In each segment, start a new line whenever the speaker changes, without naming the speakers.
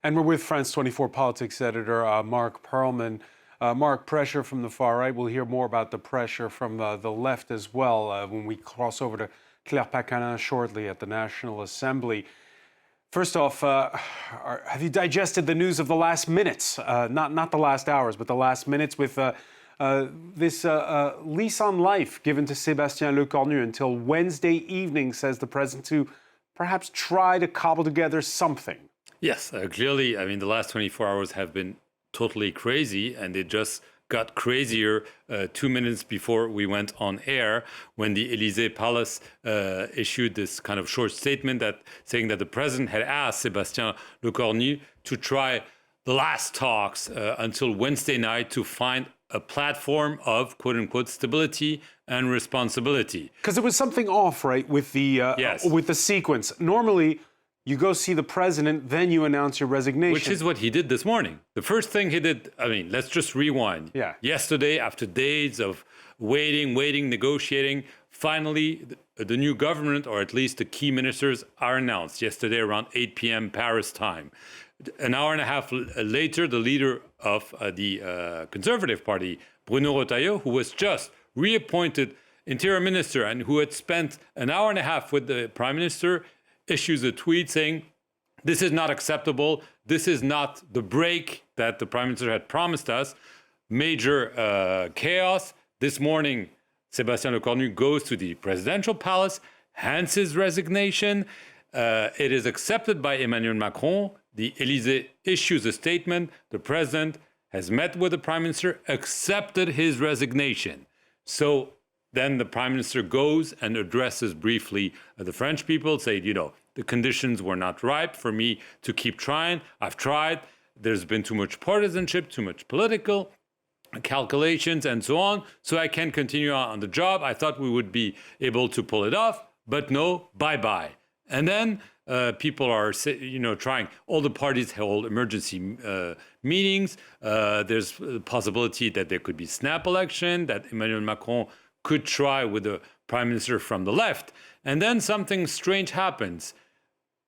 And we're with France 24 politics editor Marc Perelman. Marc, pressure from the far right. We'll hear more about the pressure from the left as well when we cross over to Claire Pacanin shortly at the National Assembly. First off, have you digested the news of the last minutes? Not the last hours, but the last minutes with this lease on life given to President Lecornu until Wednesday evening, says the president, to perhaps try to cobble together something.
Yes, clearly, I mean, the last 24 hours have been totally crazy, and it just got crazier 2 minutes before we went on air when the Élysée Palace issued this kind of short statement saying that the president had asked President Lecornu to try the last talks until Wednesday night to find a platform of quote-unquote stability and responsibility.
Because there was something off, right, with the with the sequence. Normally, you go see the president, then you announce your resignation.
Which is what he did this morning. The first thing he did, I mean, let's just rewind.
Yeah.
Yesterday, after days of waiting, negotiating, finally, the new government, or at least the key ministers, are announced yesterday around 8 p.m. Paris time. An hour and a half later, the leader of the Conservative Party, Bruno Retailleau, who was just reappointed interior minister and who had spent an hour and a half with the prime minister, issues a tweet saying, this is not acceptable. This is not the break that the prime minister had promised us. Major chaos. This morning, President Lecornu goes to the presidential palace, hands his resignation. It is accepted by Emmanuel Macron. The Élysée issues a statement. The president has met with the prime minister, accepted his resignation. So then the prime minister goes and addresses briefly the French people, saying, you know, the conditions were not ripe for me to keep trying. I've tried. There's been too much partisanship, too much political calculations, and so on. So I can't continue on the job. I thought we would be able to pull it off, but no, bye-bye. And then people are, trying. All the parties hold emergency meetings. There's the possibility that there could be snap election, that Emmanuel Macron could try with the prime minister from the left. And then something strange happens.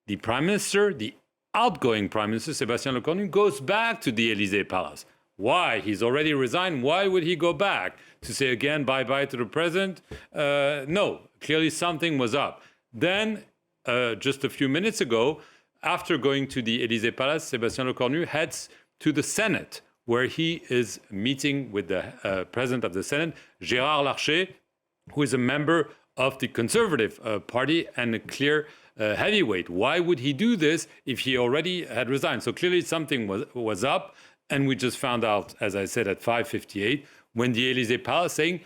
The prime minister, the outgoing prime minister, President Lecornu, goes back to the Élysée Palace. Why? He's already resigned. Why would he go back to say again bye-bye to the president? No, clearly something was up. Then, just a few minutes ago, after going to the Élysée Palace, President Lecornu heads to the Senate, where he is meeting with the president of the Senate, Gérard Larcher, who is a member of the Conservative Party and a clear heavyweight. Why would he do this if he already had resigned? So clearly something was up, and we just found out, as I said, at 5:58, when the Élysée Palace saying,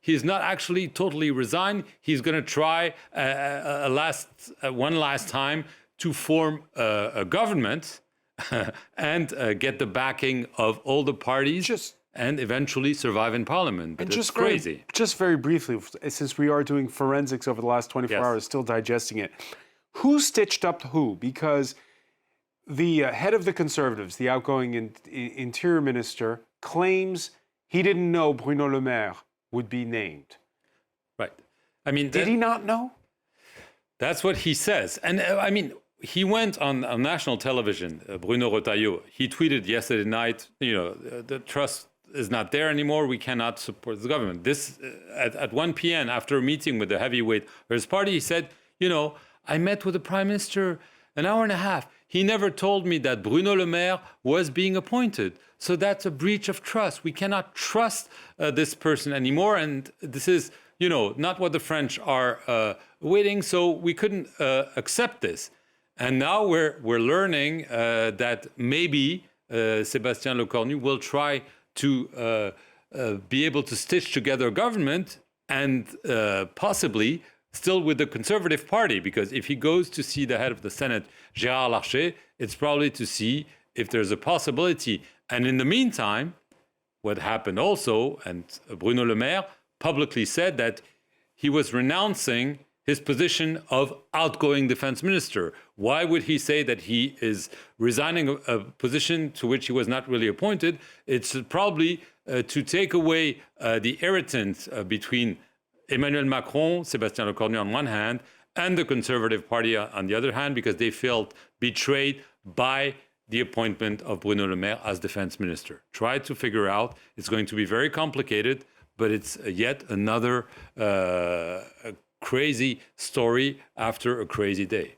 he's not actually totally resigned. He's going to try one last time to form a government and get the backing of all the parties and eventually survive in parliament. But it's crazy.
Just very briefly, since we are doing forensics over the last 24 hours, still digesting it, who stitched up who? Because the head of the Conservatives, the outgoing interior minister, claims he didn't know Bruno Le Maire would be named.
Right. I mean,
did he not know?
That's what he says. And I mean, he went on national television, Bruno Retailleau. He tweeted yesterday night, the trust is not there anymore. We cannot support the government. This, at 1 p.m., after a meeting with the heavyweight of his party, he said, I met with the prime minister an hour and a half. He never told me that Bruno Le Maire was being appointed. So that's a breach of trust. We cannot trust this person anymore. And this is, not what the French are waiting. So we couldn't accept this. And now we're learning that maybe President Lecornu will try to be able to stitch together a government and possibly still with the Conservative Party, because if he goes to see the head of the Senate, Gérard Larcher, it's probably to see if there's a possibility. And in the meantime, what happened also, and Bruno Le Maire publicly said that he was renouncing his position of outgoing defense minister. Why would he say that he is resigning a position to which he was not really appointed? It's probably to take away the irritant between Emmanuel Macron, President Lecornu on one hand, and the Conservative Party on the other hand, because they felt betrayed by the appointment of Bruno Le Maire as defense minister. Try to figure out. It's going to be very complicated, but it's yet another crazy story after a crazy day.